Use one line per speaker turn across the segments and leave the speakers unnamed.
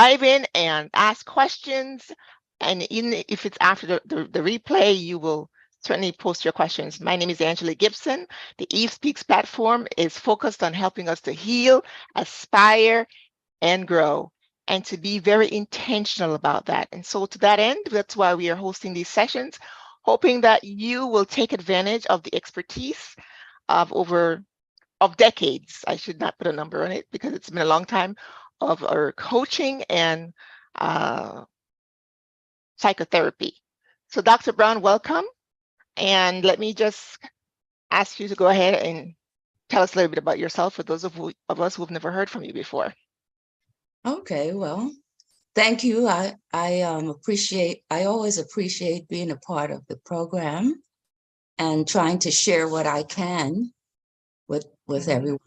dive in and ask questions. And even if it's after the replay, you will certainly post your questions. My name is Angela Gibson. The Evespeaks platform is focused on helping us to heal, aspire, and grow, and to be very intentional about that. And so to that end, that's why we are hosting these sessions, hoping that you will take advantage of the expertise of decades. I should not put a number on it because it's been a long time of our coaching and psychotherapy. So Dr. Brown, welcome. And let me just ask you to go ahead and tell us a little bit about yourself for those of us who've never heard from you before.
Okay, well, thank you. I always appreciate being a part of the program and trying to share what I can with everyone.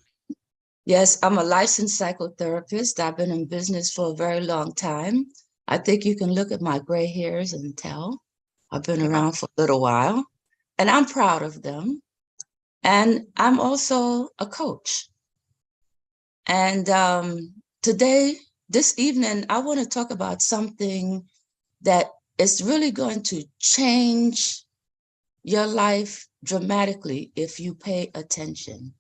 Yes, I'm a licensed psychotherapist. I've been in business for a very long time. I think you can look at my gray hairs and tell I've been around for a little while, and I'm proud of them. And I'm also a coach. And this evening, I want to talk about something that is really going to change your life dramatically if you pay attention.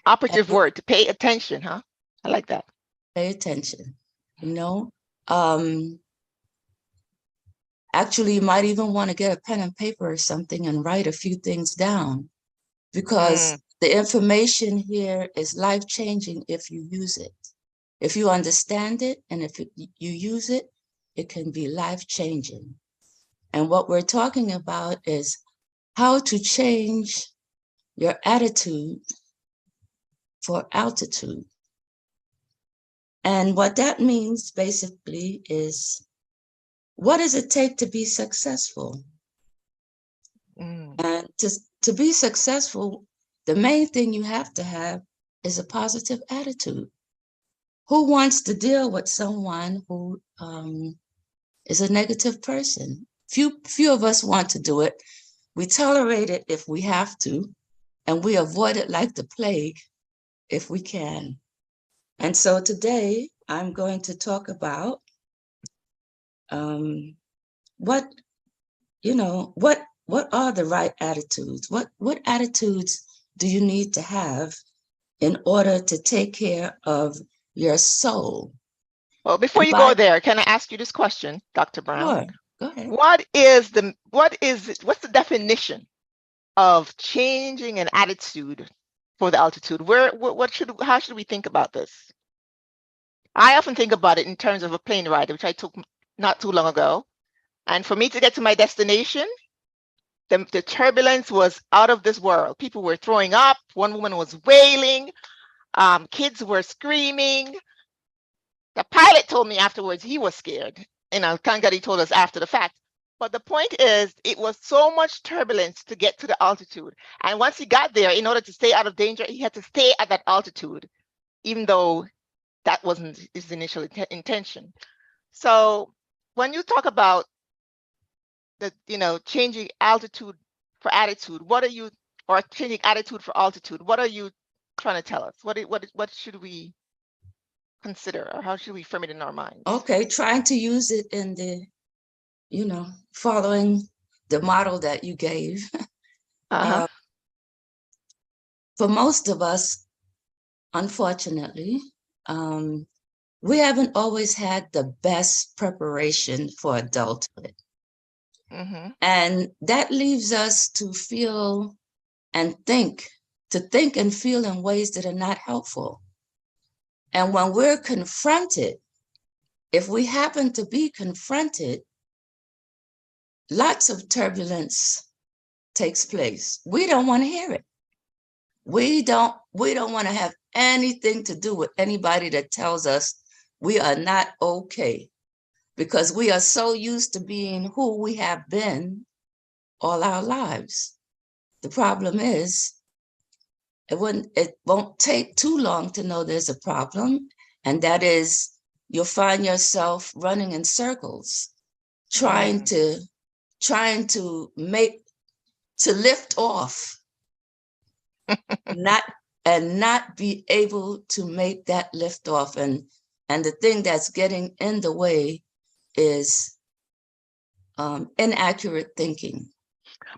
Operative word, to pay attention, huh? I like that.
Pay attention, you know. Actually, you might even want to get a pen and paper or something and write a few things down, because the information here is life-changing if you use it. If you understand it and if you use it, it can be life-changing. And what we're talking about is how to change your attitude for altitude. And what that means basically is, what does it take to be successful? And to be successful, the main thing you have to have is a positive attitude. Who wants to deal with someone who is a negative person? Few of us want to do it. We tolerate it if we have to, and we avoid it like the plague if we can. And so today I'm going to talk about what are the right attitudes? What attitudes do you need to have in order to take care of your soul?
Well, before you go there, can I ask you this question, Dr. Brown?
Sure, go ahead.
What's the definition of changing an attitude for the altitude? How should we think about this? I often think about it in terms of a plane ride, which I took not too long ago. And for me to get to my destination, the turbulence was out of this world. People were throwing up. One woman was wailing. Kids were screaming. The pilot told me afterwards he was scared. Thank God he told us after the fact. But the point is, it was so much turbulence to get to the altitude. And once he got there, in order to stay out of danger, he had to stay at that altitude, even though that wasn't his initial intention. So when you talk about changing altitude for attitude, or changing attitude for altitude, what are you trying to tell us? What should we consider, or how should we frame it in our minds?
Okay, trying to use it in the, following the model that you gave. For most of us, unfortunately, we haven't always had the best preparation for adulthood. And that leaves us to feel and think and feel in ways that are not helpful. And when we're confronted, if we happen to be confronted, lots of turbulence takes place. We don't want to hear it. We don't want to have anything to do with anybody that tells us we are not okay, because we are so used to being who we have been all our lives. The problem is, it won't take too long to know there's a problem, and that is, you'll find yourself running in circles, trying to lift off, not be able to make that lift off. And And the thing that's getting in the way is inaccurate thinking.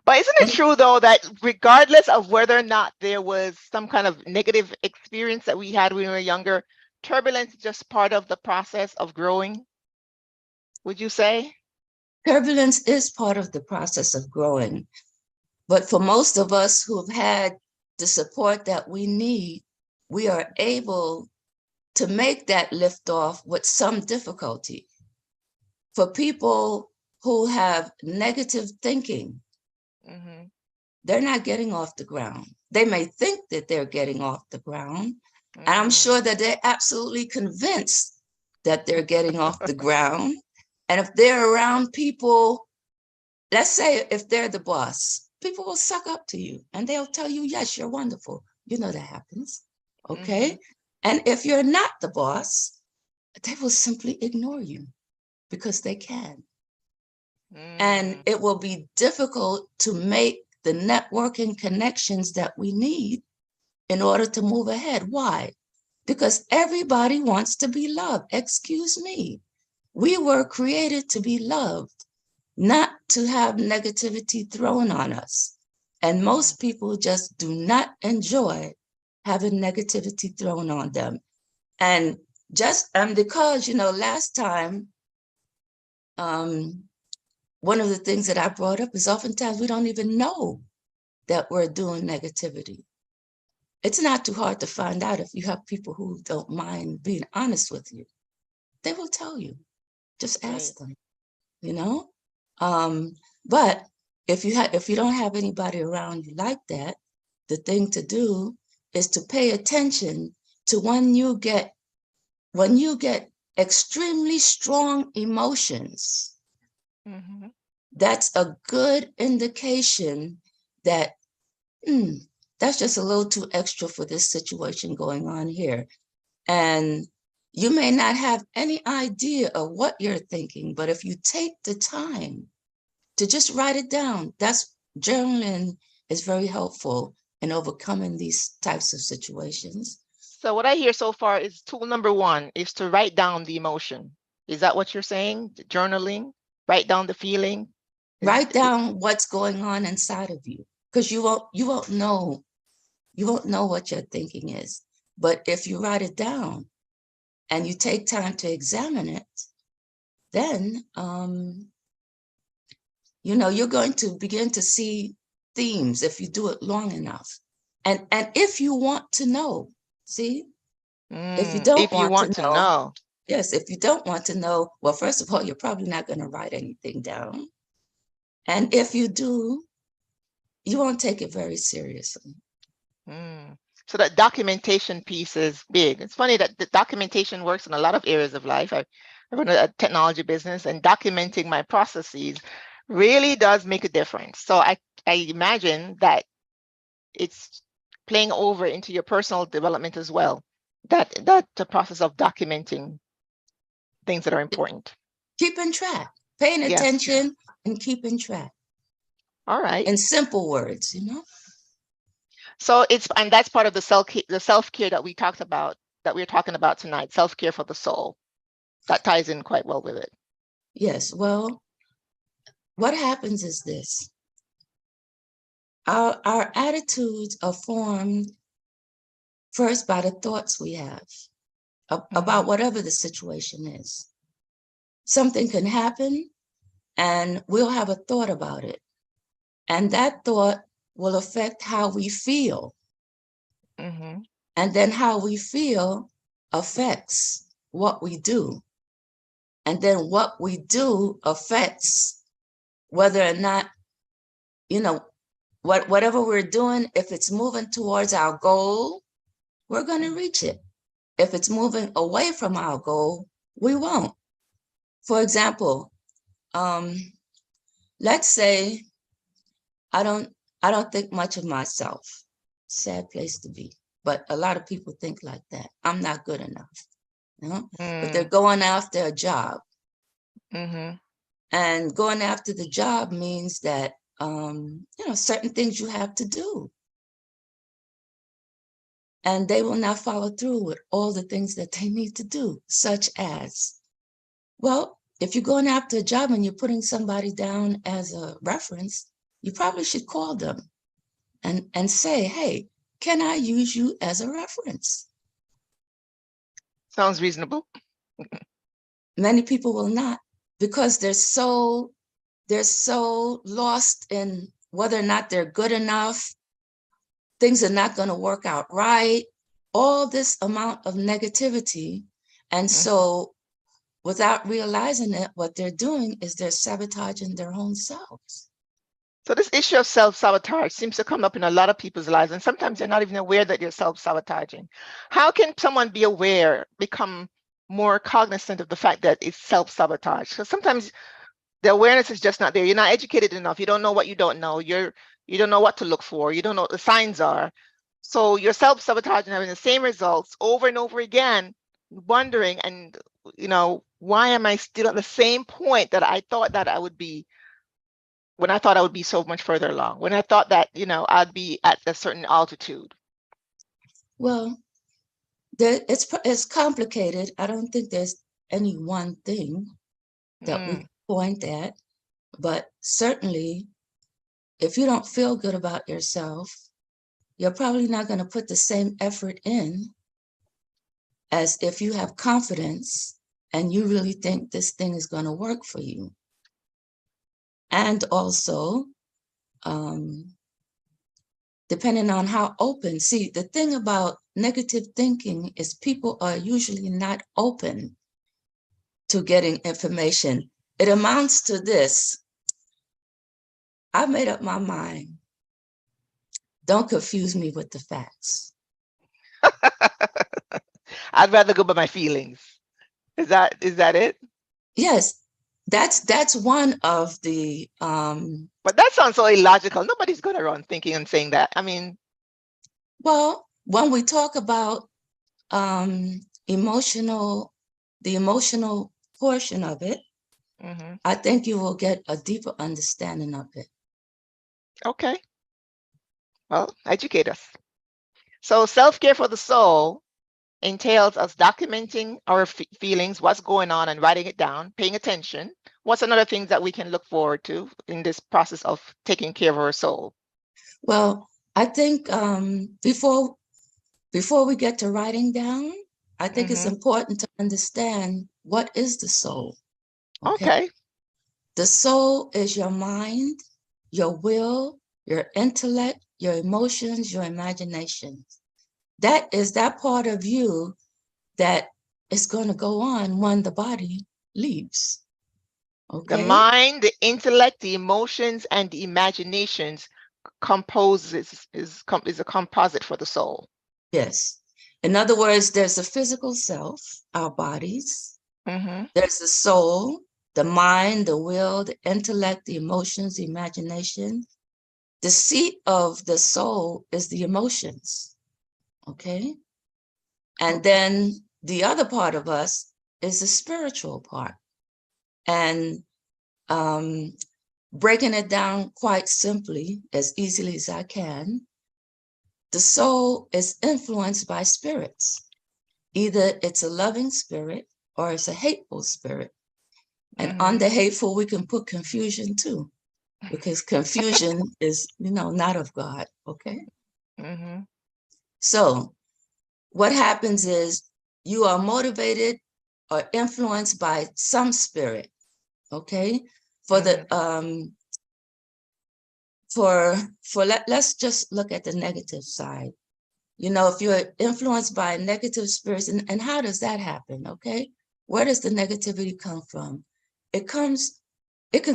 But isn't it true, though, that regardless of whether or not there was some kind of negative experience that we had when we were younger, turbulence is just part of the process of growing, would you say?
Turbulence is part of the process of growing. But for most of us who have had the support that we need, we are able to make that liftoff with some difficulty. For people who have negative thinking, they're not getting off the ground. They may think that they're getting off the ground, and I'm sure that they're absolutely convinced that they're getting off the ground. And if they're around people, let's say if they're the boss, people will suck up to you and they'll tell you, yes, you're wonderful. You know that happens, okay? And if you're not the boss, they will simply ignore you because they can. And it will be difficult to make the networking connections that we need in order to move ahead. Why? Because everybody wants to be loved. Excuse me. We were created to be loved, not to have negativity thrown on us. And most people just do not enjoy having negativity thrown on them. And just because, last time, one of the things that I brought up is oftentimes we don't even know that we're doing negativity. It's not too hard to find out if you have people who don't mind being honest with you. They will tell you. Just ask them, But if you don't have anybody around you like that, the thing to do is to pay attention to when you get extremely strong emotions. That's a good indication that that's just a little too extra for this situation going on here. And you may not have any idea of what you're thinking, but if you take the time to just write it down, journaling is very helpful in overcoming these types of situations.
So what I hear so far is tool number one is to write down the emotion. Is that what you're saying? Journaling, write down the feeling.
Write down what's going on inside of you, because you won't know what your thinking is. But if you write it down and you take time to examine it, then you're going to begin to see themes if you do it long enough. And if you want to know, see, if you don't want to know, yes, if you don't want to know, well, first of all, you're probably not going to write anything down. And if you do, you won't take it very seriously.
So that documentation piece is big. It's funny that the documentation works in a lot of areas of life. I run a technology business, and documenting my processes really does make a difference. So I imagine that it's playing over into your personal development as well, that the process of documenting things that are important.
Keeping track, paying attention, and keeping track.
All right.
In simple words,
So and that's part of the self-care that we talked about, that we're talking about tonight, self-care for the soul. That ties in quite well with it.
Yes, well, what happens is this. Our attitudes are formed first by the thoughts we have about whatever the situation is. Something can happen and we'll have a thought about it. And that thought will affect how we feel. And then how we feel affects what we do. And then what we do affects whether or not, whatever we're doing, if it's moving towards our goal, we're going to reach it. If it's moving away from our goal, we won't. For example, let's say I don't think much of myself. Sad place to be. But a lot of people think like that. I'm not good enough. But they're going after a job. And going after the job means that, certain things you have to do. and they will not follow through with all the things that they need to do, such as, well, if you're going after a job and you're putting somebody down as a reference, you probably should call them and say, hey, can I use you as a reference?
Sounds reasonable.
Many people will not, because they're so lost in whether or not they're good enough. Things are not going to work out right. All this amount of negativity. And so without realizing it, what they're doing is they're sabotaging their own selves.
So this issue of self-sabotage seems to come up in a lot of people's lives, and sometimes they're not even aware that they're self-sabotaging. How can someone be aware, become more cognizant of the fact that it's self-sabotage? Because sometimes the awareness is just not there. You're not educated enough. You don't know what you don't know. You don't know what to look for. You don't know what the signs are. So you're self-sabotaging, having the same results over and over again, wondering, and why am I still at the same point that I thought that I would be, when I thought I would be so much further along, when I thought that, I'd be at a certain altitude?
Well, it's complicated. I don't think there's any one thing that we point at, but certainly if you don't feel good about yourself, you're probably not going to put the same effort in as if you have confidence and you really think this thing is going to work for you. And also, depending on how open. See, the thing about negative thinking is people are usually not open to getting information. It amounts to this. I made up my mind. Don't confuse me with the facts.
I'd rather go by my feelings. Is that it?
Yes, that's one of the
But that sounds so illogical. Nobody's going around thinking and saying that. I mean,
well, when we talk about the emotional portion of it, I think you will get a deeper understanding of it.
Okay. Well, educate us. So self-care for the soul entails us documenting our feelings, what's going on, and writing it down, paying attention. What's another thing that we can look forward to in this process of taking care of our soul?
Well, I think before we get to writing down, I think it's important to understand what is the soul.
Okay.
The soul is your mind, your will, your intellect, your emotions, your imagination. That is that part of you that is going to go on when the body leaves. Okay.
The mind, the intellect, the emotions, and the imaginations is a composite for the soul.
Yes. In other words, there's a physical self, our bodies. There's the soul, the mind, the will, the intellect, the emotions, the imagination. The seat of the soul is the emotions. Okay. And then the other part of us is the spiritual part. And breaking it down quite simply, as easily as I can, the soul is influenced by spirits. Either it's a loving spirit or it's a hateful spirit. And on the hateful, we can put confusion too, because confusion is, not of God, okay? So what happens is you are motivated or influenced by some spirit, okay? Let's just look at the negative side. If you're influenced by negative spirits, and how does that happen, okay? Where does the negativity come from? It can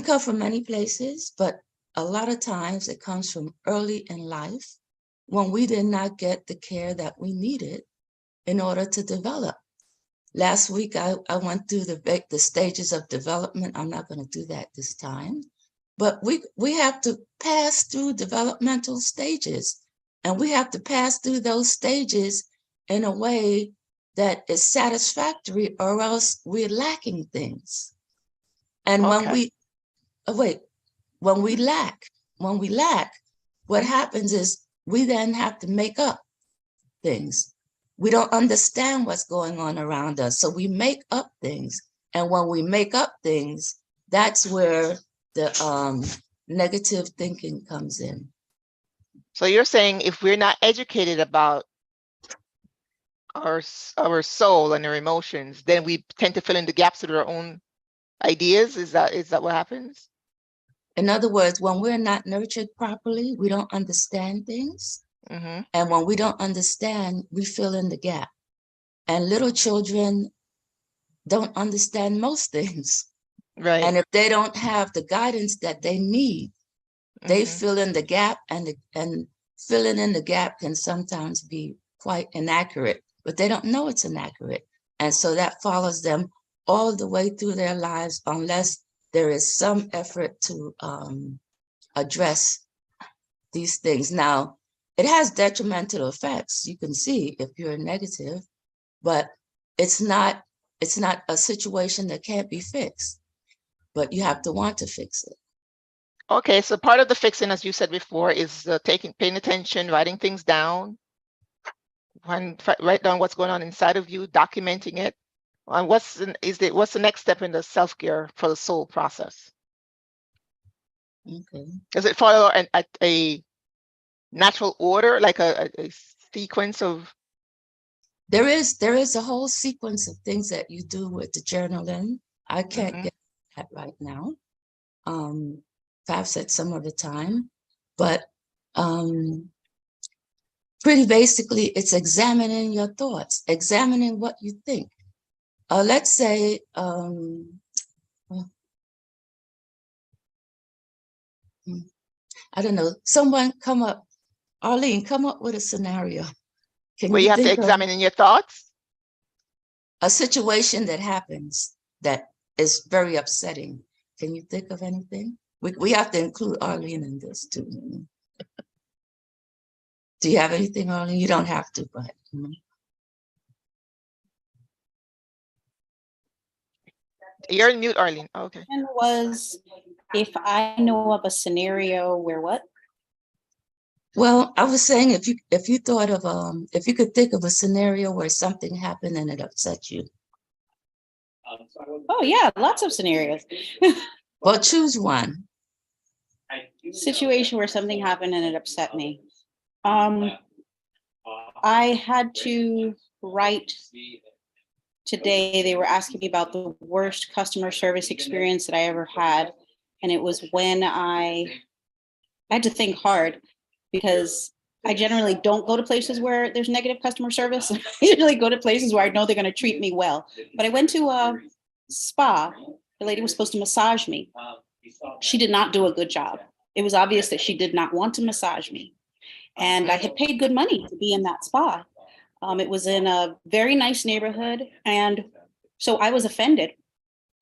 come from many places, but a lot of times it comes from early in life when we did not get the care that we needed in order to develop. Last week, I went through the stages of development. I'm not going to do that this time, but we have to pass through developmental stages, and we have to pass through those stages in a way that is satisfactory, or else we're lacking things. And when we lack, what happens is we then have to make up things. We don't understand what's going on around us. So we make up things. And when we make up things, that's where the negative thinking comes in.
So you're saying if we're not educated about our soul and our emotions, then we tend to fill in the gaps with our own ideas? Is that what happens?
In other words, when we're not nurtured properly, we don't understand things.
Mm-hmm.
And when we don't understand, we fill in the gap. And little children don't understand most things.
Right.
And if they don't have the guidance that they need, they fill in the gap, and filling in the gap can sometimes be quite inaccurate, but they don't know it's inaccurate. And so that follows them all the way through their lives unless there is some effort to address these things. Now, it has detrimental effects. You can see if you're negative, but it's not a situation that can't be fixed, but you have to want to fix it.
Okay, so part of the fixing, as you said before, is paying attention, writing things down. Write down what's going on inside of you, documenting it. And what's the next step in the self-care for the soul process?
Okay.
Does it follow a natural order, like a sequence of?
There is a whole sequence of things that you do with the journaling. I can't get that right now. Perhaps at some other time, but pretty basically it's examining your thoughts, examining what you think. Let's say, I don't know, someone Arlene, come up with a scenario.
Where you have to examine in your thoughts?
A situation that happens that is very upsetting. Can you think of anything? We have to include Arlene in this too. Do you have anything, Arlene? You don't have to, but.
You're in mute, Arlene. Oh, okay.
And was if I know of a scenario where what?
Well, I was saying if you thought of if you could think of a scenario where something happened and it upset you.
Oh yeah, lots of scenarios.
Well, choose one.
Situation where something happened and it upset me. I had to write today. They were asking me about the worst customer service experience that I ever had. And it was when I had to think hard because I generally don't go to places where there's negative customer service. I usually go to places where I know they're going to treat me well. But I went to a spa. The lady was supposed to massage me. She did not do a good job. It was obvious that she did not want to massage me. And I had paid good money to be in that spa. It was in a very nice neighborhood. And so I was offended.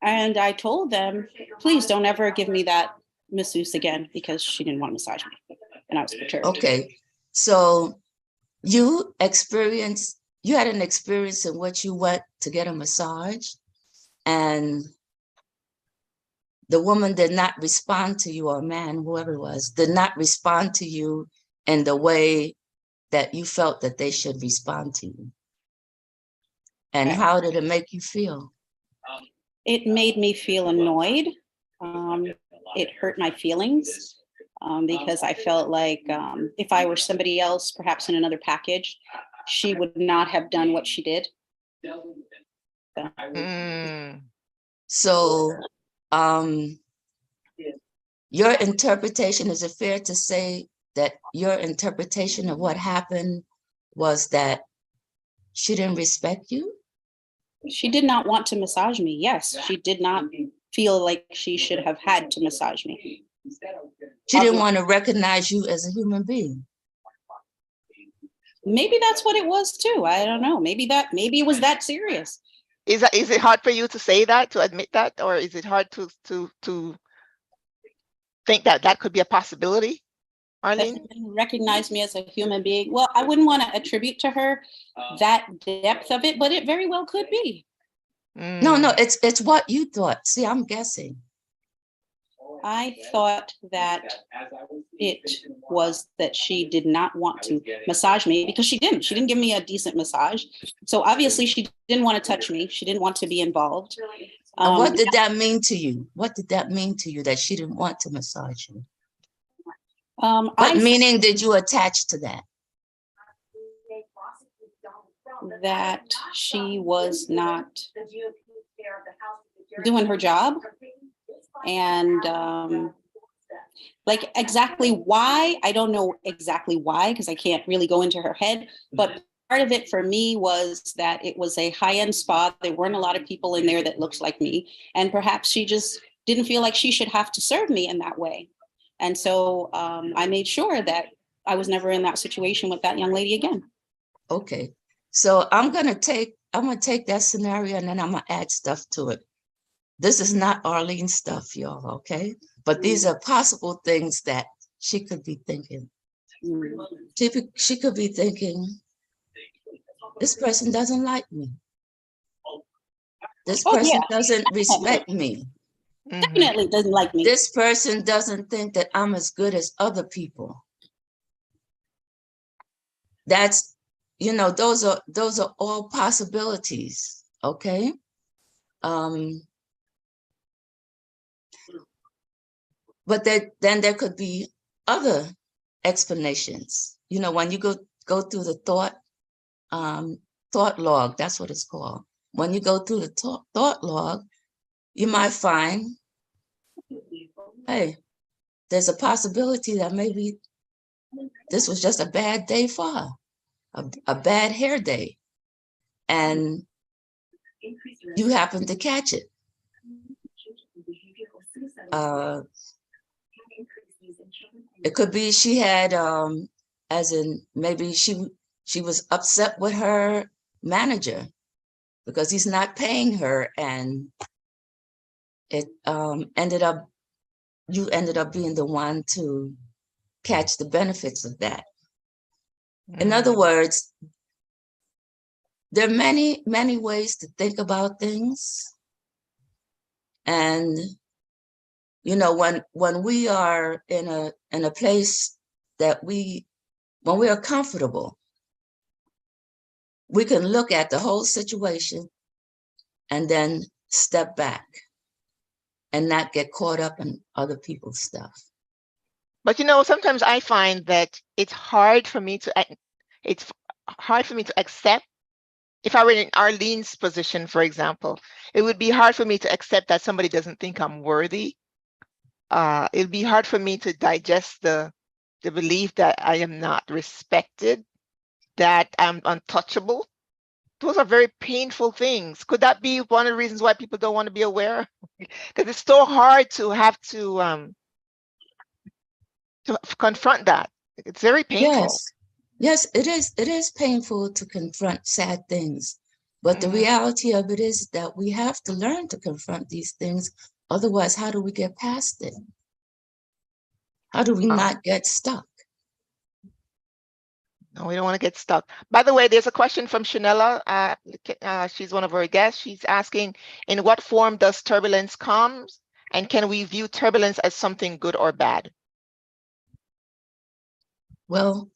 And I told them, please don't ever give me that masseuse again because she didn't want to massage me. And I was perturbed.
Okay. So you had an experience in which you went to get a massage and the woman did not respond to you, or man, whoever it was, did not respond to you in the way that you felt that they should respond to you. And how did it make you feel?
It made me feel annoyed. It hurt my feelings because I felt like if I were somebody else, perhaps in another package, she would not have done what she did.
So your interpretation, is it fair to say that your interpretation of what happened was that she didn't respect you?
She did not want to massage me. Yes, she did not feel like she should have had to massage me.
She didn't want to recognize you as a human being.
Maybe that's what it was too. I don't know. Maybe it was that serious.
Is it hard for you to say that, to admit that, or is it hard to think that could be a possibility, Arlene?
Recognize me as a human being. Well, I wouldn't want to attribute to her that depth of it, but it very well could be.
No, it's what you thought. See, I'm guessing.
I thought that it was that she did not want to massage me because she didn't. She didn't give me a decent massage. So obviously she didn't want to touch me. She didn't want to be involved.
And what did that mean to you? What did that mean to you that she didn't want to massage you? What meaning did you attach to that?
That she was not doing her job. And like exactly why, I don't know exactly why, because I can't really go into her head, but part of it for me was that it was a high-end spa. There weren't a lot of people in there that looked like me. And perhaps she just didn't feel like she should have to serve me in that way. And so I made sure that I was never in that situation with that young lady again.
Okay. So I'm gonna take that scenario and then I'm gonna add stuff to it. This is not Arlene's stuff, y'all, okay? But these are possible things that she could be thinking. She could be thinking, this person doesn't like me. This person doesn't respect me.
Definitely doesn't like me.
This person doesn't think that I'm as good as other people. That's, you know, those are all possibilities, okay? But then there could be other explanations. You know, when you go through the thought log, that's what it's called. When you go through the thought log, you might find, hey, there's a possibility that maybe this was just a bad day for her, a bad hair day, and you happen to catch it. It could be she had, as in maybe she was upset with her manager because he's not paying her, and it you ended up being the one to catch the benefits of that. In other words, there are many, many ways to think about things. And, you know, when we are in a place that when we are comfortable, we can look at the whole situation and then step back and not get caught up in other people's stuff.
But you know, sometimes I find that it's hard for me to accept. If I were in Arlene's position, for example, it would be hard for me to accept that somebody doesn't think I'm worthy. It'd be hard for me to digest the belief that I am not respected, that I'm untouchable. Those are very painful things. Could that be one of the reasons why people don't want to be aware? Because it's so hard to have to confront that. It's very painful.
Yes, it is. It is painful to confront sad things. But the reality of it is that we have to learn to confront these things. Otherwise, how do we get past it? How do we not get stuck?
No, we don't want to get stuck. By the way, there's a question from Shanella. She's one of our guests. She's asking, in what form does turbulence come? And can we view turbulence as something good or bad?
Well,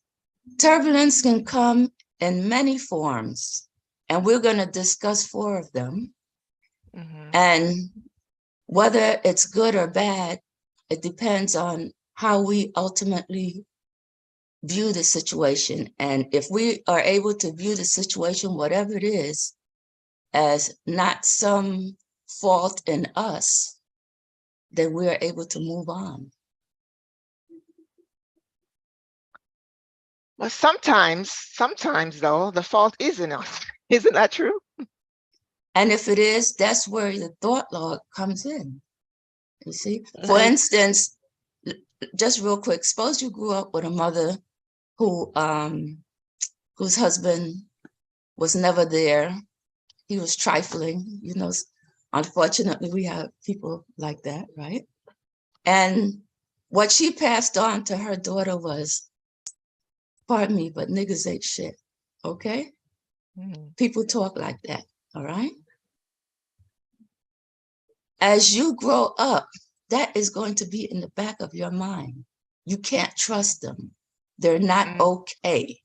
turbulence can come in many forms, and we're going to discuss 4 of them. And whether it's good or bad, it depends on how we ultimately view the situation. And if we are able to view the situation, whatever it is, as not some fault in us, then we are able to move on.
Well, sometimes though, the fault is in us. Isn't that true?
And if it is, that's where the thought log comes in. You see, for instance, just real quick, suppose you grew up with a mother whose husband was never there. He was trifling, you know. Unfortunately, we have people like that, right? And what she passed on to her daughter was, pardon me, but niggas ain't shit, okay? People talk like that, all right? As you grow up, that is going to be in the back of your mind. You can't trust them. They're not okay.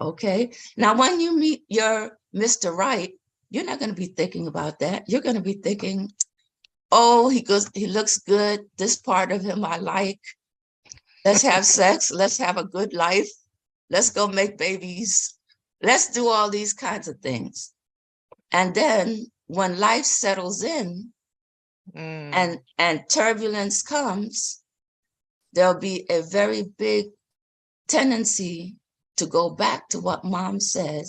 Okay. Now, when you meet your Mr. Right, you're not going to be thinking about that. You're going to be thinking, oh, he looks good. This part of him I like. Let's have sex. Let's have a good life. Let's go make babies. Let's do all these kinds of things. And then when life settles in and turbulence comes, there'll be a very big tendency to go back to what mom said,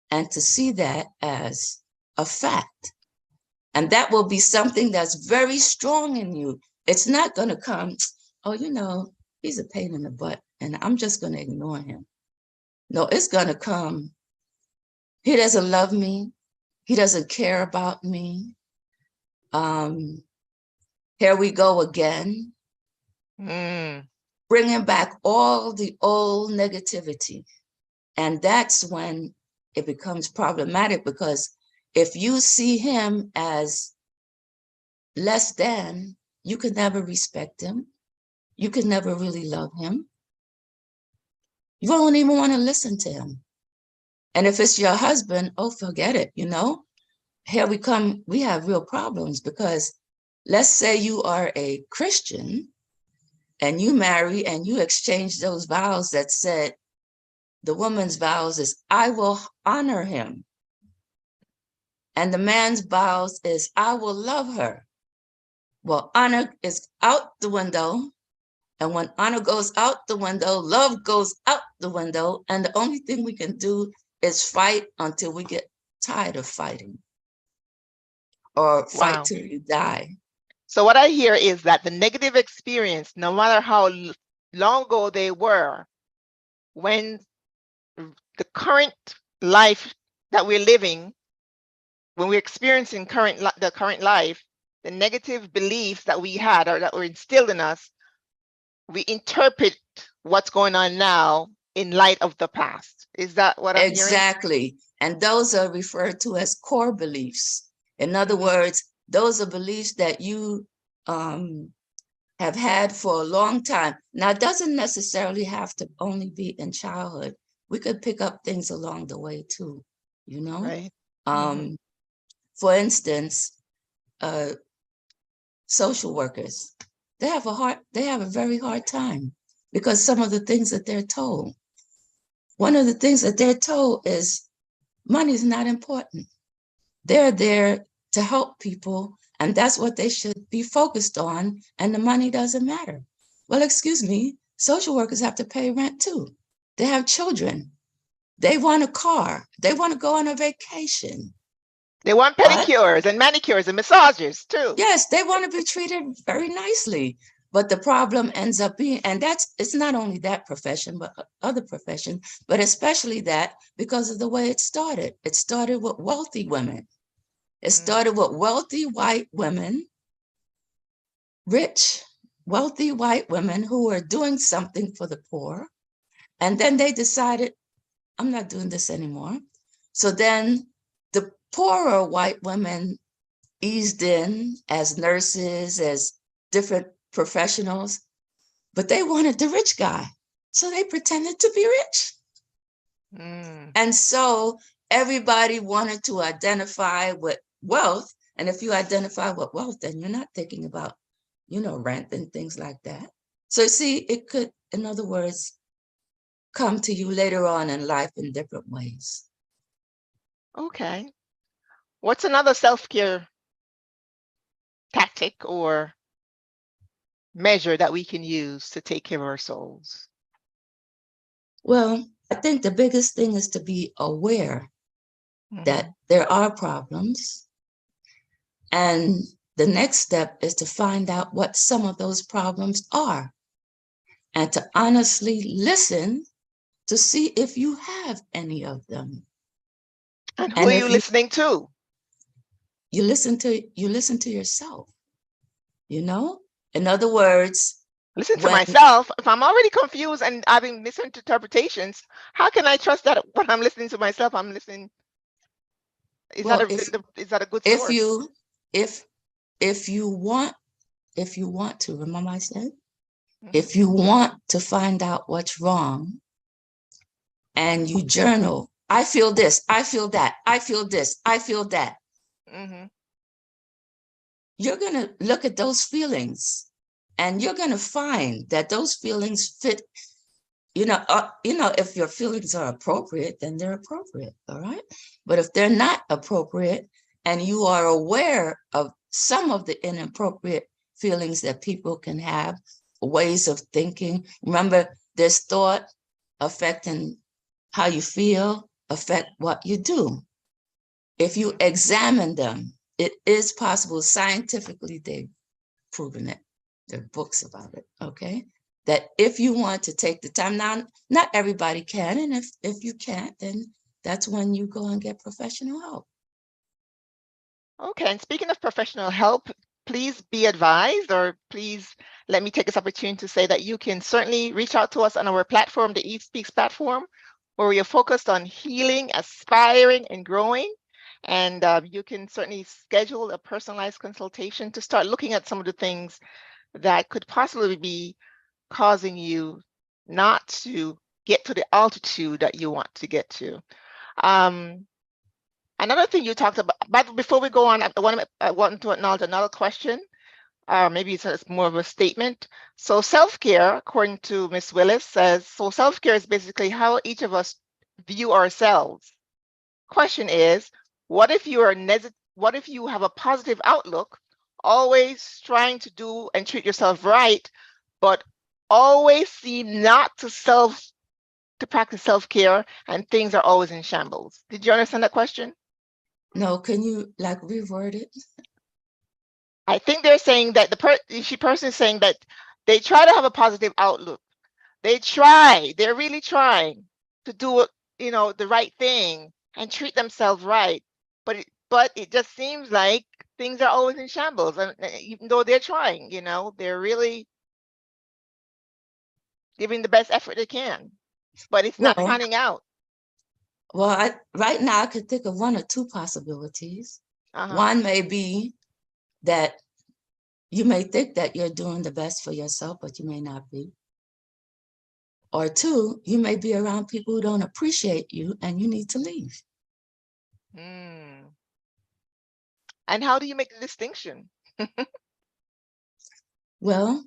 and to see that as a fact. And that will be something that's very strong in you. It's not going to come, oh, you know, he's a pain in the butt and I'm just going to ignore him. No, it's going to come, he doesn't love me. He doesn't care about me. Here we go again. Bringing back all the old negativity. And that's when it becomes problematic, because if you see him as less than, you could never respect him. You could never really love him. You won't even want to listen to him. And if it's your husband, oh, forget it, you know? Here we have real problems, because let's say you are a Christian and you marry and you exchange those vows that said, the woman's vows is, I will honor him. And the man's vows is, I will love her. Well, honor is out the window. And when honor goes out the window, love goes out the window. And the only thing we can do is fight until we get tired of fighting, or fight till you die.
So what I hear is that the negative experience, no matter how long ago they were, when the current life that we're living, when we're experiencing the current life, the negative beliefs that we had or that were instilled in us, we interpret what's going on now in light of the past. Is that what I'm hearing?
Exactly. And those are referred to as core beliefs. In other words, those are beliefs that you have had for a long time. Now, it doesn't necessarily have to only be in childhood. We could pick up things along the way too, you know? Right. For instance, social workers, they have a very hard time, because some of the things that they're told. One of the things that they're told is money is not important. They're there to help people, and that's what they should be focused on, and the money doesn't matter. Well, excuse me, social workers have to pay rent too. They have children. They want a car. They want to go on a vacation.
They want pedicures and manicures and massages too.
Yes, they want to be treated very nicely. But the problem ends up being, and it's not only that profession, but other professions, but especially that, because of the way it started. It started with wealthy women. It started with wealthy white women, rich, wealthy white women who were doing something for the poor. And then they decided, I'm not doing this anymore. So then the poorer white women eased in as nurses, as different professionals, but they wanted the rich guy. So they pretended to be rich. And so everybody wanted to identify with wealth. And if you identify with wealth, then you're not thinking about, you know, rent and things like that. So see, it could, in other words, come to you later on in life in different ways.
Okay. What's another self-care tactic or measure that we can use to take care of our souls?
Well, I think the biggest thing is to be aware that there are problems. And the next step is to find out what some of those problems are, and to honestly listen to see if you have any of them.
And who are you listening to?
You listen to yourself, you know? In other words,
listen to myself. If I'm already confused and having misinterpretations, how can I trust that when I'm listening to myself, I'm listening? Is that a good source?
If you want if you want to. Remember I said,
Mhm.
if you want to find out what's wrong and you journal, I feel this, I feel that, I feel this, I feel that.
Mhm.
You're going to look at those feelings and you're going to find that those feelings fit. If your feelings are appropriate, then they're appropriate. All right. But if they're not appropriate and you are aware of some of the inappropriate feelings that people can have, ways of thinking, remember, there's thought affecting how you feel, affect what you do. If you examine them, it is possible. Scientifically, they've proven it. There are books about it, okay? That if you want to take the time, now, not everybody can, and if you can't, then that's when you go and get professional help.
Okay, and speaking of professional help, please be advised, or please let me take this opportunity to say that you can certainly reach out to us on our platform, the Evespeaks platform, where we are focused on healing, aspiring, and growing. And you can certainly schedule a personalized consultation to start looking at some of the things that could possibly be causing you not to get to the altitude that you want to get to. Another thing you talked about, but before we go on, I want to acknowledge another question. Maybe it's more of a statement. So self-care, according to Ms. Willis, says, so self-care is basically how each of us view ourselves. Question is, what if you have a positive outlook, always trying to do and treat yourself right, but always seem not to practice self-care and things are always in shambles? Did you understand that question?
No, can you reword it?
I think they're saying that the person is saying that they try to have a positive outlook. They're really trying to do the right thing and treat themselves right. But it just seems like things are always in shambles. And even though they're trying, they're really giving the best effort they can, but it's not panning out.
Well, right now I could think of one or two possibilities. One may be that you may think that you're doing the best for yourself, but you may not be. Or two, you may be around people who don't appreciate you and you need to leave.
And how do you make the distinction?
Well,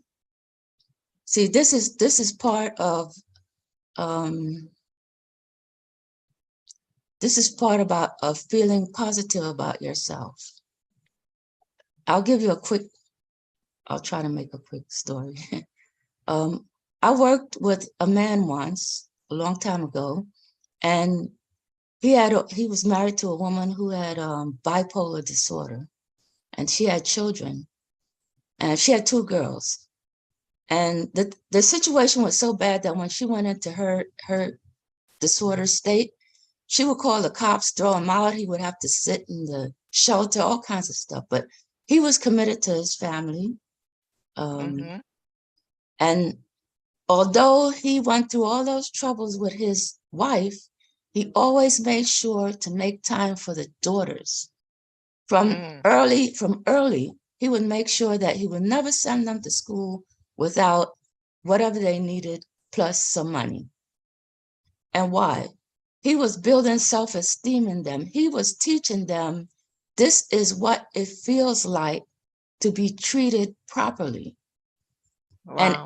see, this is part of this is part of feeling positive about yourself. I'll try to make a quick story. I worked with a man once, a long time ago, and he was married to a woman who had bipolar disorder, and she had children, and she had two girls. And the situation was so bad that when she went into her disorder state, she would call the cops, throw him out. He would have to sit in the shelter, all kinds of stuff. But he was committed to his family. And although he went through all those troubles with his wife, he always made sure to make time for the daughters. From early, he would make sure that he would never send them to school without whatever they needed, plus some money. And why? He was building self-esteem in them. He was teaching them this is what it feels like to be treated properly. Wow.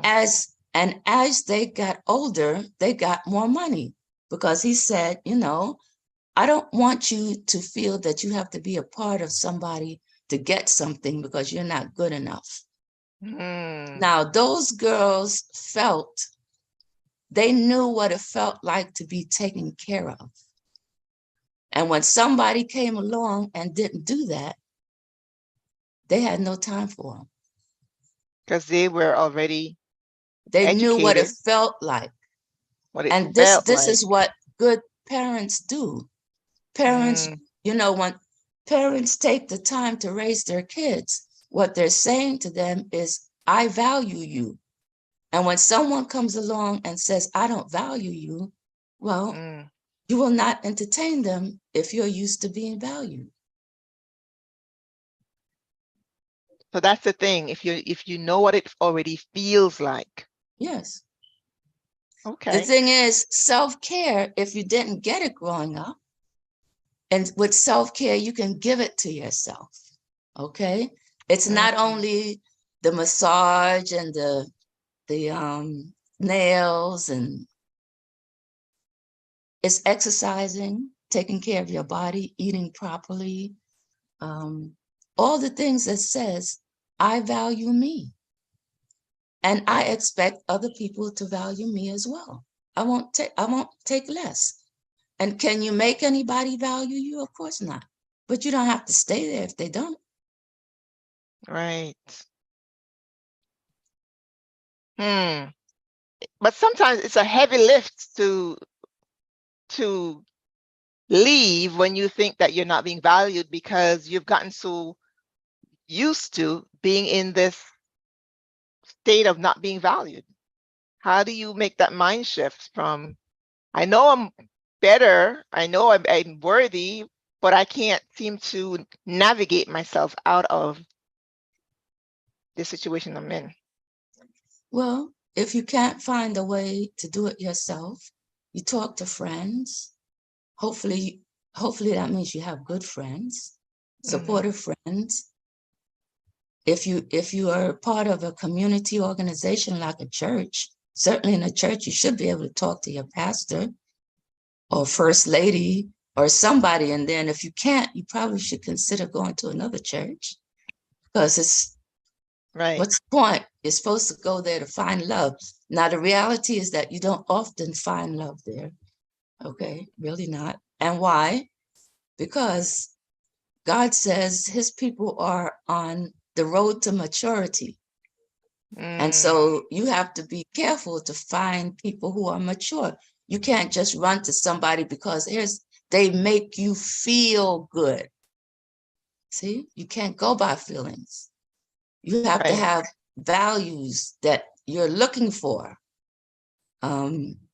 And as they got older, they got more money, because he said, I don't want you to feel that you have to be a part of somebody to get something because you're not good enough. Now, those girls they knew what it felt like to be taken care of. And when somebody came along and didn't do that, they had no time for them.
Because they were already
They knew what it felt like. And this is what good parents do. Parents, when parents take the time to raise their kids, what they're saying to them is, I value you. And when someone comes along and says, I don't value you, well, you will not entertain them if you're used to being valued.
So that's the thing. If you know what it already feels like.
Yes.
Okay.
The thing is, self-care, if you didn't get it growing up, and with self-care, you can give it to yourself. Okay. It's not only the massage and the nails, and it's exercising, taking care of your body, eating properly, all the things that says, I value me. And I expect other people to value me as well. I won't take less. And can you make anybody value you? Of course not. But you don't have to stay there if they don't.
Right. But sometimes it's a heavy lift to leave when you think that you're not being valued, because you've gotten so used to being in this state of not being valued. How do you make that mind shift from, I know I'm better, I know I'm worthy, but I can't seem to navigate myself out of the situation I'm in?
Well, if you can't find a way to do it yourself, you talk to friends. Hopefully that means you have good friends, supportive friends. If you are part of a community organization like a church, certainly in a church, you should be able to talk to your pastor or first lady or somebody. And then if you can't, you probably should consider going to another church, because it's
Right.
what's the point? You're supposed to go there to find love. Now, the reality is that you don't often find love there. Okay, really not. And why? Because God says his people are on the road to maturity. And so you have to be careful to find people who are mature. You can't just run to somebody because they make you feel good. See, you can't go by feelings. You have to have values that you're looking for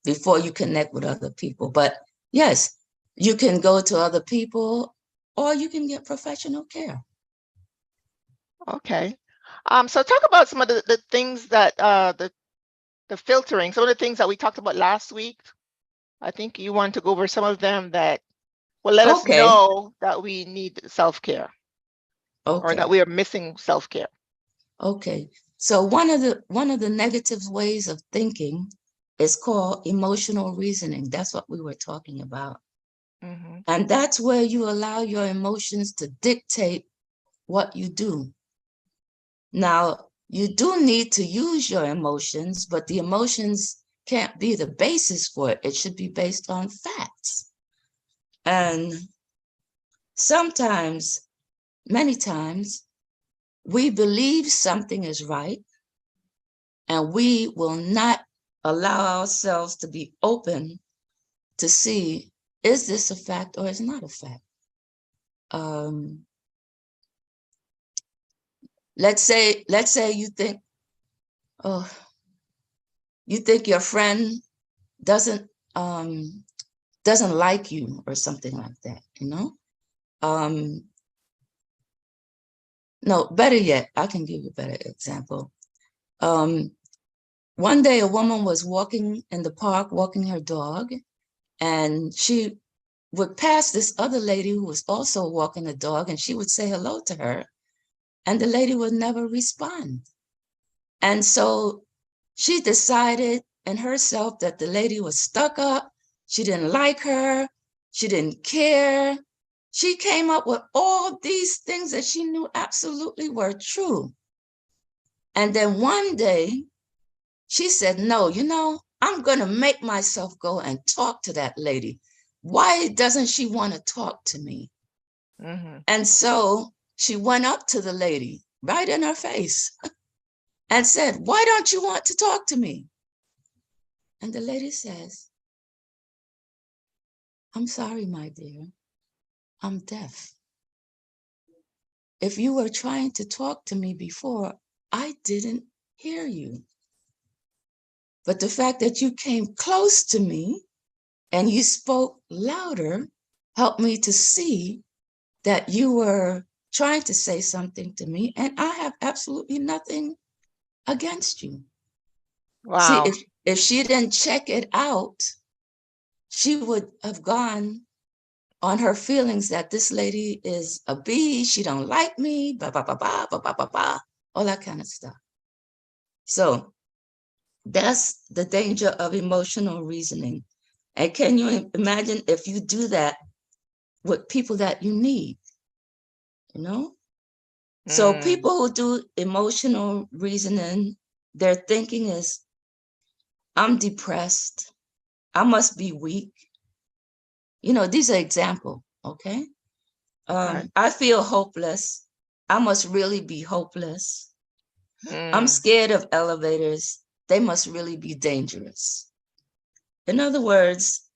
before you connect with other people. But yes, you can go to other people, or you can get professional care.
Okay. So talk about some of the things that the filtering, some of the things that we talked about last week. I think you want to go over some of them that will let us know that we need self-care, or that we are missing self-care.
Okay. So one of the negative ways of thinking is called emotional reasoning. That's what we were talking about. And that's where you allow your emotions to dictate what you do. Now, you do need to use your emotions, but the emotions can't be the basis for it. It should be based on facts. And sometimes, many times, we believe something is right, and we will not allow ourselves to be open to see, is this a fact or is not a fact? Let's say you think, oh, you think your friend doesn't like you or something like that, you know? No, better yet, I can give you a better example. One day a woman was walking in the park, walking her dog, and she would pass this other lady who was also walking the dog, and she would say hello to her, and the lady would never respond. And so she decided in herself that the lady was stuck up. She didn't like her. She didn't care. She came up with all these things that she knew absolutely were true. And then one day she said, no, I'm going to make myself go and talk to that lady. Why doesn't she want to talk to me? And so she went up to the lady right in her face and said, why don't you want to talk to me? And the lady says, I'm sorry, my dear, I'm deaf. If you were trying to talk to me before, I didn't hear you. But the fact that you came close to me and you spoke louder helped me to see that you were trying to say something to me, and I have absolutely nothing against you. See,
Wow.
if she didn't check it out, she would have gone on her feelings that this lady is a bee, she don't like me, blah, blah, blah, blah, blah, blah, blah, blah, all that kind of stuff. So that's the danger of emotional reasoning. And can you imagine if you do that with people that you need, you know? So people who do emotional reasoning, their thinking is, I'm depressed, I must be weak. You know, these are examples, okay?
Right.
I feel hopeless. I must really be hopeless. I'm
Mm.
scared of elevators. They must really be dangerous. In other words,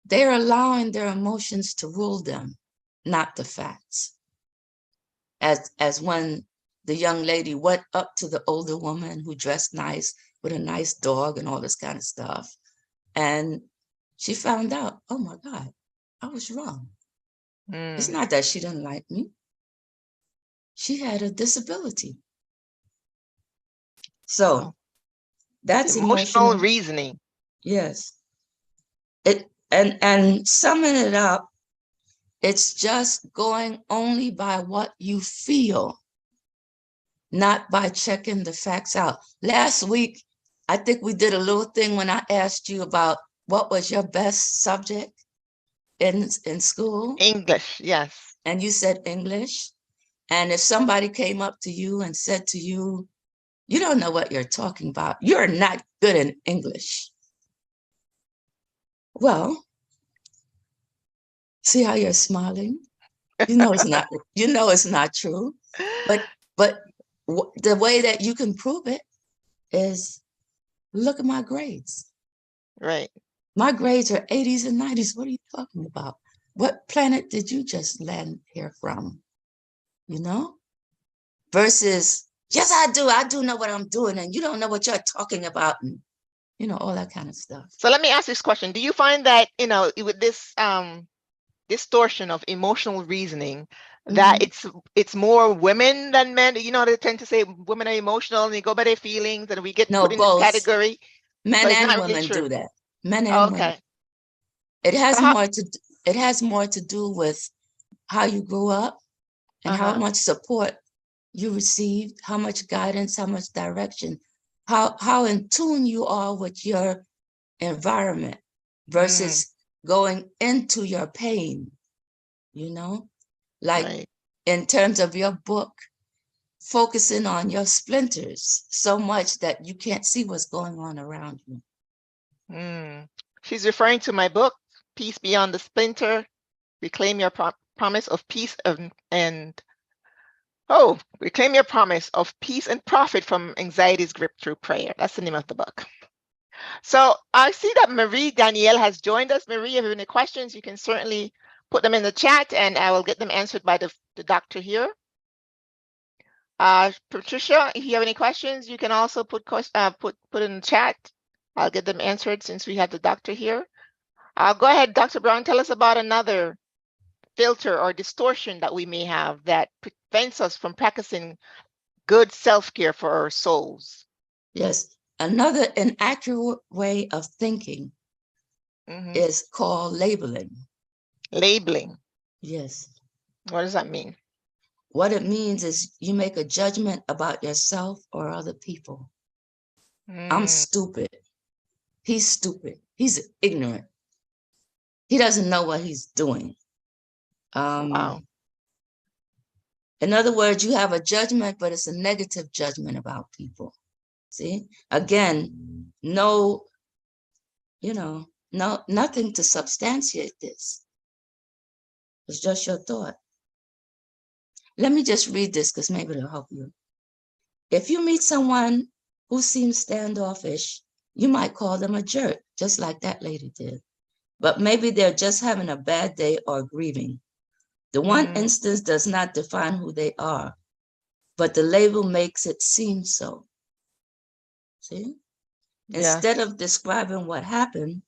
they're allowing their emotions to rule them, not the facts. As when the young lady went up to the older woman who dressed nice with a nice dog and all this kind of stuff. And she found out, oh my God, I was wrong. It's not that she didn't like me. She had a disability. So
Wow.
that's
Emotional
emotional.
reasoning.
Yes. And summing it up, it's just going only by what you feel, not by checking the facts out. Last week, I think we did a little thing when I asked you about what was your best subject in school.
English, yes.
And you said English. And if somebody came up to you and said to you, you don't know what you're talking about, you're not good in English. Well, see how you're smiling? You know it's not true. But the way that you can prove it is look at my grades.
Right.
My grades are 80s and 90s. What are you talking about? What planet did you just land here from? You know? Versus, yes, I do. I do know what I'm doing, and you don't know what you're talking about, and you know, all that kind of stuff.
So let me ask this question. Do you find that, with this distortion of emotional reasoning, that it's more women than men? They tend to say women are emotional and they go by their feelings, and we get
No,
put in this
both.
category.
Men
But it's
and
not really
women
true.
do that. Men and women.
Okay.
It has
So how-
more to do with how you grew up and how much support you received, how much guidance, how much direction, how in tune you are with your environment versus going into your pain, like
Right.
in terms of your book, focusing on your splinters so much that you can't see what's going on around you.
She's referring to my book, Peace Beyond the Splinter, Reclaim Your Promise of Peace Reclaim Your Promise of Peace and Profit from Anxiety's Grip Through Prayer. That's the name of the book. So I see that Marie Danielle has joined us. Marie, if you have any questions, you can certainly put them in the chat and I will get them answered by the doctor here. Patricia, if you have any questions, you can also put in the chat. I'll get them answered since we have the doctor here. Go ahead, Dr. Brown, tell us about another filter or distortion that we may have that prevents us from practicing good self-care for our souls.
Yes, another inaccurate way of thinking is called labeling.
Labeling.
Yes.
What does that mean?
What it means is you make a judgment about yourself or other people. I'm stupid. He's stupid. He's ignorant. He doesn't know what he's doing.
Wow.
In other words, you have a judgment, but it's a negative judgment about people. See? Again, nothing to substantiate this. It's just your thought. Let me just read this because maybe it'll help you. If you meet someone who seems standoffish, you might call them a jerk, just like that lady did. But maybe they're just having a bad day or grieving. The one instance does not define who they are, but the label makes it seem so. See? Yeah. Instead of describing what happened,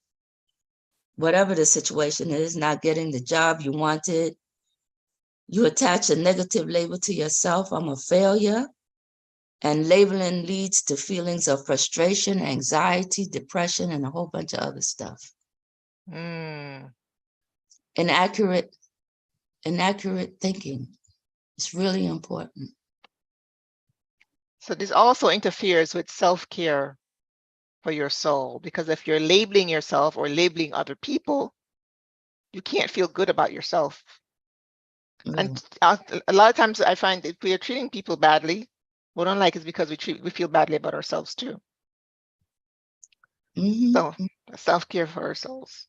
whatever the situation is, not getting the job you wanted, You attach a negative label to yourself. I'm a failure. And labeling leads to feelings of frustration, anxiety, depression, and a whole bunch of other stuff. Inaccurate thinking. It's really important.
So this also interferes with self-care for your soul, because if you're labeling yourself or labeling other people, you can't feel good about yourself. And a lot of times I find if we are treating people badly, we don't like it's because we feel badly about ourselves too. So self-care for our souls.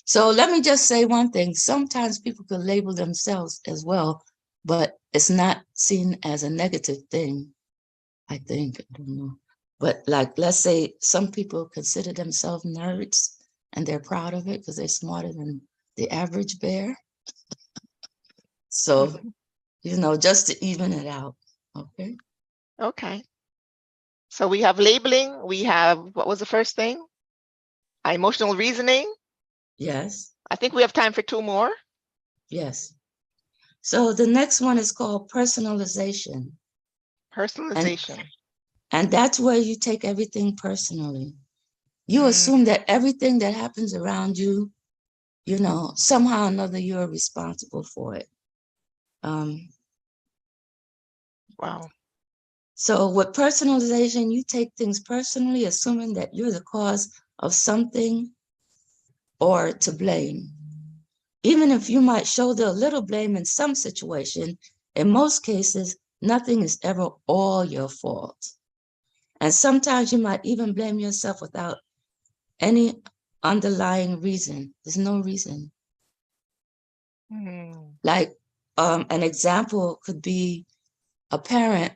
So let me just say one thing. Sometimes people could label themselves as well, but it's not seen as a negative thing, I think. I don't know. But like, let's say some people consider themselves nerds and they're proud of it because they're smarter than the average bear. So, you know, just to even it out. Okay.
Okay. So we have labeling. We have, what was the first thing? Emotional reasoning.
Yes.
I think we have time for 2 more.
Yes. So the next one is called personalization.
Personalization.
And that's where you take everything personally. You assume that everything that happens around you, you know, somehow or another, you're responsible for it.
Wow.
So with personalization, you take things personally, assuming that you're the cause of something or to blame. Even if you might shoulder a little blame in some situation, in most cases, nothing is ever all your fault. And sometimes you might even blame yourself without any underlying reason. There's no reason. Like an example could be a parent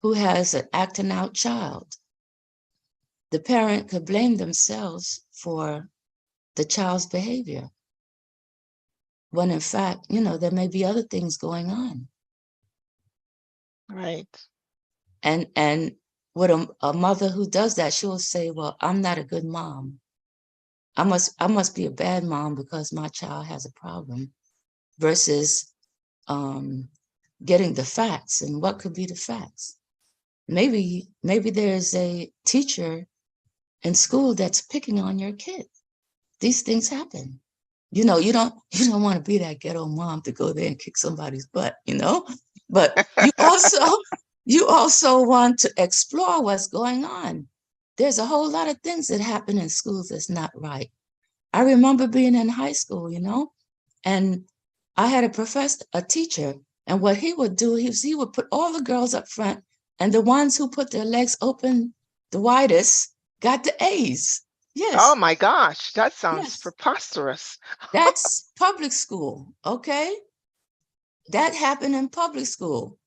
who has an acting out child. The parent could blame themselves for the child's behavior, when in fact, you know, there may be other things going on.
Right.
And with a mother who does that, she will say, well, I'm not a good mom. I must be a bad mom because my child has a problem, versus getting the facts. And what could be the facts? Maybe there's a teacher in school that's picking on your kid. These things happen. You know, you don't want to be that ghetto mom to go there and kick somebody's butt, you know? But you also want to explore what's going on. There's a whole lot of things that happen in schools that's not right. I remember being in high school, you know, and I had a teacher, and what he would do is he would put all the girls up front, and the ones who put their legs open the widest got the A's. Yes.
Oh my gosh, that sounds
Yes.
preposterous.
That's public school, okay? That happened in public school.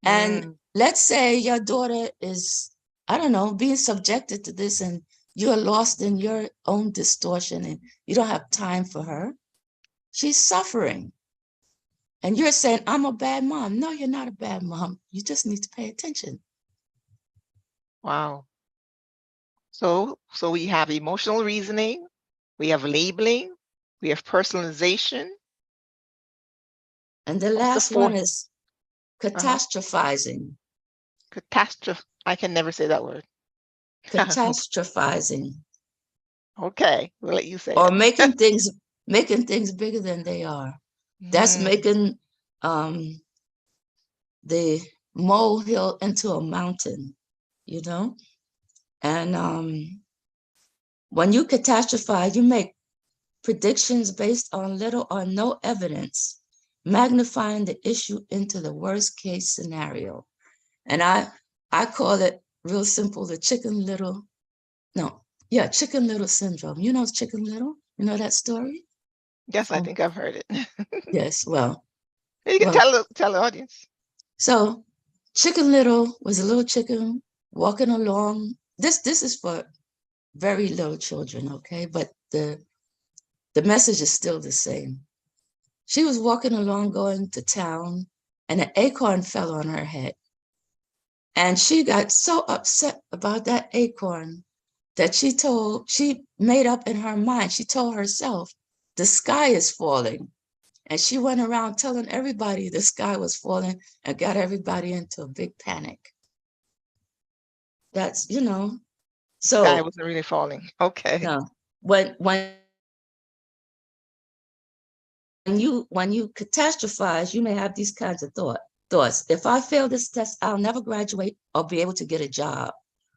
And let's say your daughter is, I don't know, being subjected to this, and you're lost in your own distortion and you don't have time for her. She's suffering. And you're saying, I'm a bad mom. No, you're not a bad mom. You just need to pay attention.
Wow. So we have emotional reasoning, we have labeling, we have personalization.
And the last one is catastrophizing.
I can never say that word.
Catastrophizing.
Okay, we'll let you say
or
it.
making things bigger than they are. That's making the molehill into a mountain, you know? And when you catastrophize, you make predictions based on little or no evidence, magnifying the issue into the worst case scenario. And I call it real simple, the Chicken Little syndrome. You know Chicken Little? You know that story?
Yes, I think I've heard it.
Yes, well.
You can tell the audience.
So Chicken Little was a little chicken walking along. This is for very little children, okay? But the message is still the same. She was walking along going to town, and an acorn fell on her head. And she got so upset about that acorn that she made up in her mind, she told herself, the sky is falling. And she went around telling everybody the sky was falling and got everybody into a big panic. That's,
Sky
so
wasn't really falling. Okay.
no, when you catastrophize, you may have these kinds of thoughts. If I fail this test, I'll never graduate or be able to get a job.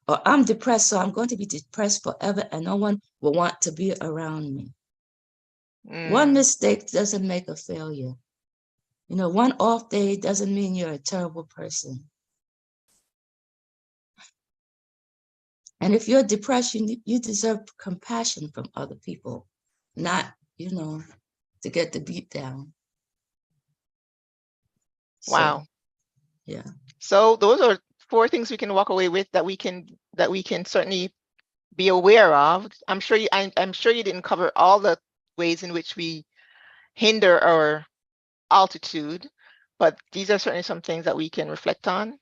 Or I'm depressed, so I'm going to be depressed forever and no one will want to be around me. One mistake doesn't make a failure. One off day doesn't mean you're a terrible person. And if you're depressed, you deserve compassion from other people, not, to get the beat down.
Wow.
So, yeah.
So those are 4 things we can walk away with that we can certainly be aware of. I'm sure you didn't cover all the ways in which we hinder our altitude, but these are certainly some things that we can reflect on.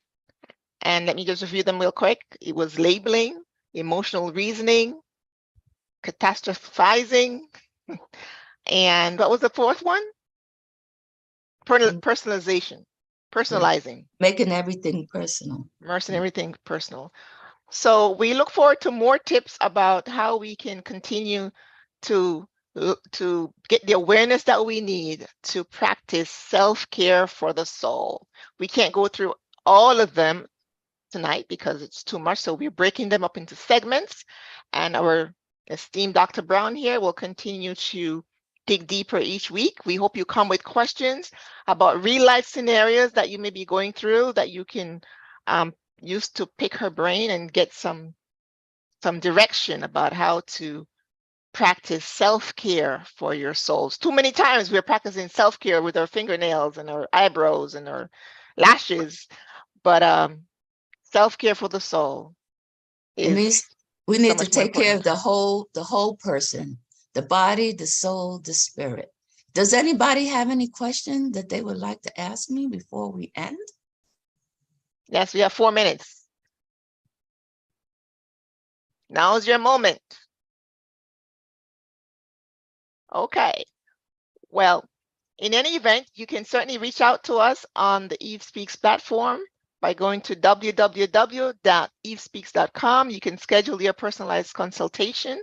And let me just review them real quick. It was labeling, emotional reasoning, catastrophizing, and what was the 4th one? Personalization, personalizing.
Making everything personal.
Immersing everything personal. So we look forward to more tips about how we can continue to get the awareness that we need to practice self-care for the soul. We can't go through all of them tonight because it's too much. So we're breaking them up into segments, and our esteemed Dr. Brown here will continue to dig deeper each week. We hope you come with questions about real life scenarios that you may be going through that you can use to pick her brain and get some direction about how to practice self-care for your souls. Too many times we're practicing self-care with our fingernails and our eyebrows and our lashes, but self-care for the soul
It
is
means we need to
much more
take care of
important.
the whole person, the body, the soul, the spirit. Does anybody have any question that they would like to ask me before we end?
Yes, we have 4 minutes. Now is your moment. Okay. Well, in any event, you can certainly reach out to us on the Evespeaks platform by going to www.evespeaks.com. You can schedule your personalized consultation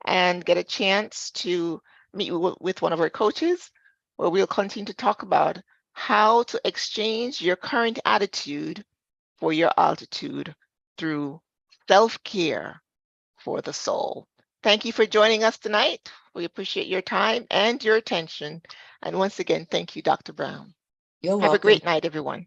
and get a chance to meet with one of our coaches, where we'll continue to talk about how to exchange your current attitude for your altitude through self-care for the soul. Thank you for joining us tonight. We appreciate your time and your attention. And once again, thank you, Dr. Brown.
You're
Have a
welcome.
great night, everyone.